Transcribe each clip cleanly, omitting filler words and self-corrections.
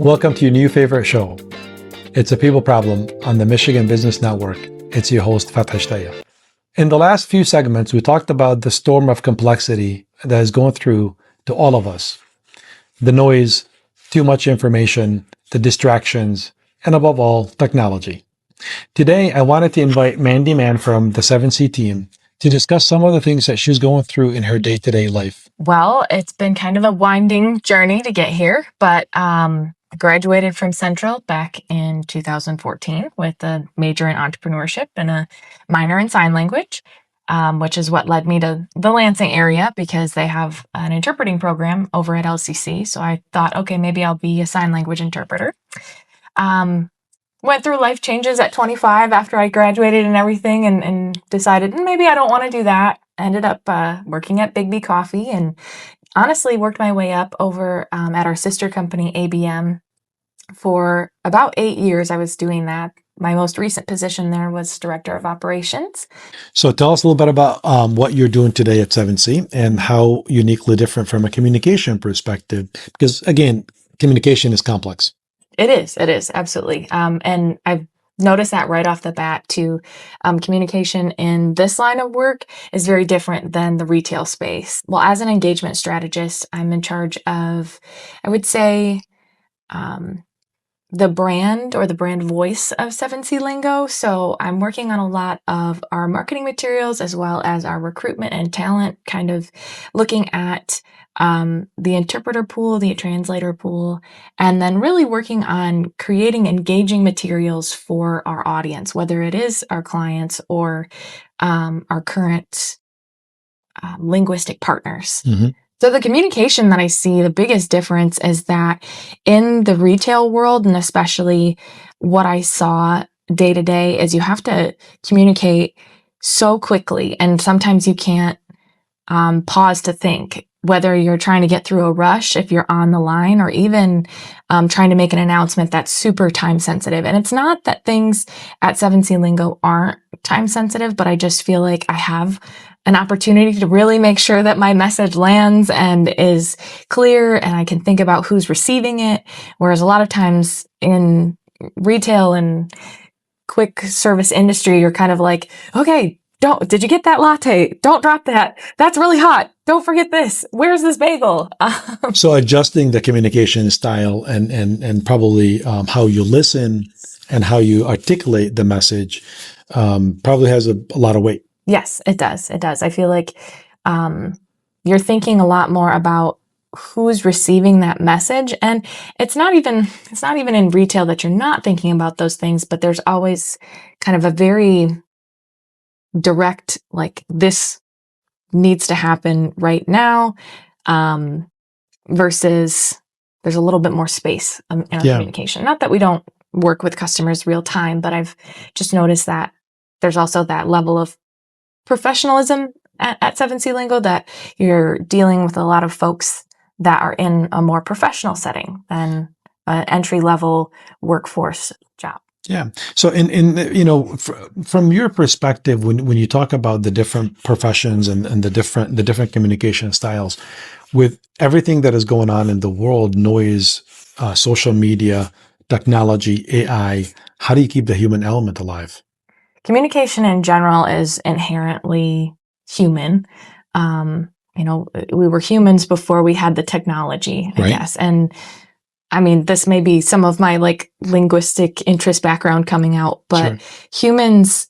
Welcome to your new favorite show. It's a people problem on the Michigan Business Network. It's your host, Fatah Shtaya. In the last few segments, we talked about the storm of complexity that is going through to all of us. The noise, too much information, the distractions, and above all, technology. Today, I wanted to invite Mandy Mann from the 7C team to discuss some of the things that she's going through in her day-to-day life. Well, it's been kind of a winding journey to get here, but I graduated from Central back in 2014 with a major in entrepreneurship and a minor in sign language, which is what led me to the Lansing area because they have an interpreting program over at LCC. So I thought, okay, maybe I'll be a sign language interpreter. Went through life changes at 25 after I graduated and everything and decided maybe I don't want to do that. Ended up working at Big B Coffee and honestly worked my way up over at our sister company, ABM. For about 8 years, I was doing that. My most recent position there was Director of Operations. So tell us a little bit about what you're doing today at 7C and how uniquely different from a communication perspective, because again, communication is complex. It is, absolutely. And I've noticed that right off the bat too. Communication in this line of work is very different than the retail space. Well, as an engagement strategist, I'm in charge of, I would say, the brand or the brand voice of 7C Lingo. So I'm working on a lot of our marketing materials as well as our recruitment and talent, kind of looking at the interpreter pool, the translator pool, and then really working on creating engaging materials for our audience, whether it is our clients or our current linguistic partners. Mm-hmm. So the communication that I see, the biggest difference is that in the retail world, and especially what I saw day to day, is you have to communicate so quickly. And sometimes you can't pause to think, whether you're trying to get through a rush, if you're on the line, or even trying to make an announcement that's super time sensitive. And it's not that things at 7C Lingo aren't time sensitive, but I just feel like I have an opportunity to really make sure that my message lands and is clear and I can think about who's receiving it. Whereas a lot of times in retail and quick service industry, you're kind of like, okay, did you get that latte? Don't drop that. That's really hot. Don't forget this. Where's this bagel? So adjusting the communication style and probably how you listen and how you articulate the message probably has a lot of weight. Yes, it does. It does. I feel like you're thinking a lot more about who's receiving that message. And it's not even in retail that you're not thinking about those things, but there's always kind of a very direct, like, this needs to happen right now, versus there's a little bit more space in our communication. Not that we don't work with customers real time, but I've just noticed that there's also that level of professionalism at 7C Lingo, that you're dealing with a lot of folks that are in a more professional setting than an entry-level workforce job. Yeah. So from your perspective, when you talk about the different professions and the different communication styles, with everything that is going on in the world, noise, social media, technology, AI, how do you keep the human element alive? Communication in general is inherently human. We were humans before we had the technology, I guess. And I mean, this may be some of my linguistic interest background coming out, but humans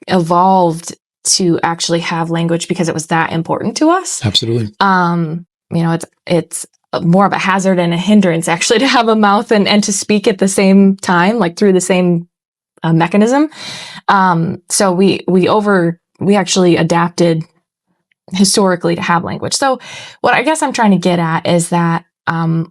evolved to actually have language because it was that important to us. Absolutely. It's more of a hazard and a hindrance actually to have a mouth and to speak at the same time, like through the same mechanism. So we actually adapted historically to have language. So what I guess I'm trying to get at is that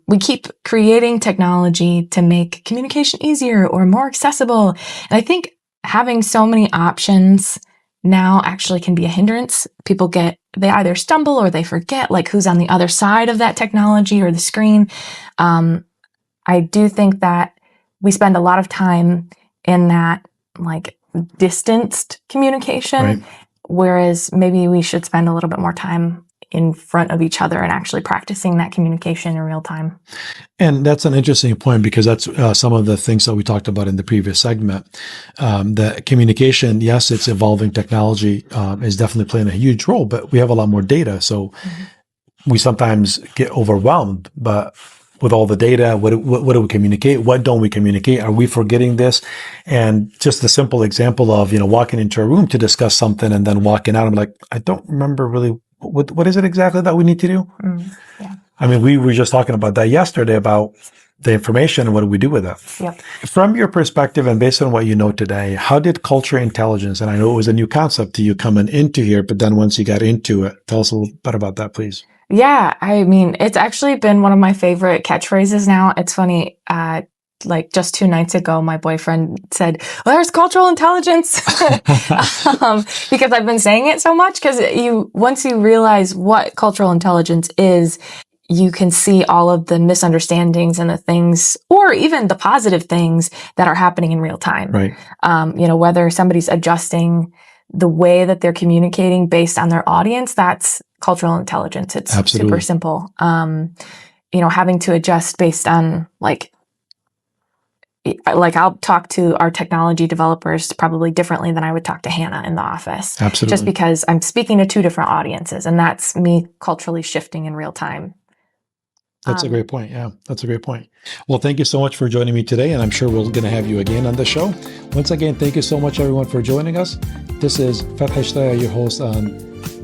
we keep creating technology to make communication easier or more accessible. And I think having so many options now actually can be a hindrance. They either stumble or they forget who's on the other side of that technology or the screen. I do think that we spend a lot of time in that distanced communication, whereas maybe we should spend a little bit more time in front of each other and actually practicing that communication in real time. And that's an interesting point, because that's some of the things that we talked about in the previous segment. The communication, yes, it's evolving. Technology is definitely playing a huge role, but we have a lot more data. So we sometimes get overwhelmed, but with all the data, what do we communicate? What don't we communicate? Are we forgetting this? And just the simple example of, walking into a room to discuss something and then walking out, I'm like, I don't remember really what is it exactly that we need to do? Yeah. I mean, we were just talking about that yesterday, about the information and what do we do with it. Yep. From your perspective and based on what you know today, how did culture intelligence, and I know it was a new concept to you coming into here, but then once you got into it, tell us a little bit about that, please. Yeah, I mean, it's actually been one of my favorite catchphrases now. It's funny, like just 2 nights ago, my boyfriend said, well, there's cultural intelligence, because I've been saying it so much, because once you realize what cultural intelligence is, you can see all of the misunderstandings and the things, or even the positive things that are happening in real time. Right. Whether somebody's adjusting the way that they're communicating based on their audience, that's cultural intelligence. It's Absolutely. super simple. Having to adjust based on like I'll talk to our technology developers probably differently than I would talk to Hannah in the office. Absolutely. Just because I'm speaking to 2 different audiences, and that's me culturally shifting in real time. That's a great point. Yeah, that's a great point. Well, thank you so much for joining me today, and I'm sure we're going to have you again on the show. Once again, thank you so much, everyone, for joining us. This is Fath Hashtaya, your host on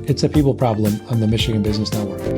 It's a People Problem on the Michigan Business Network.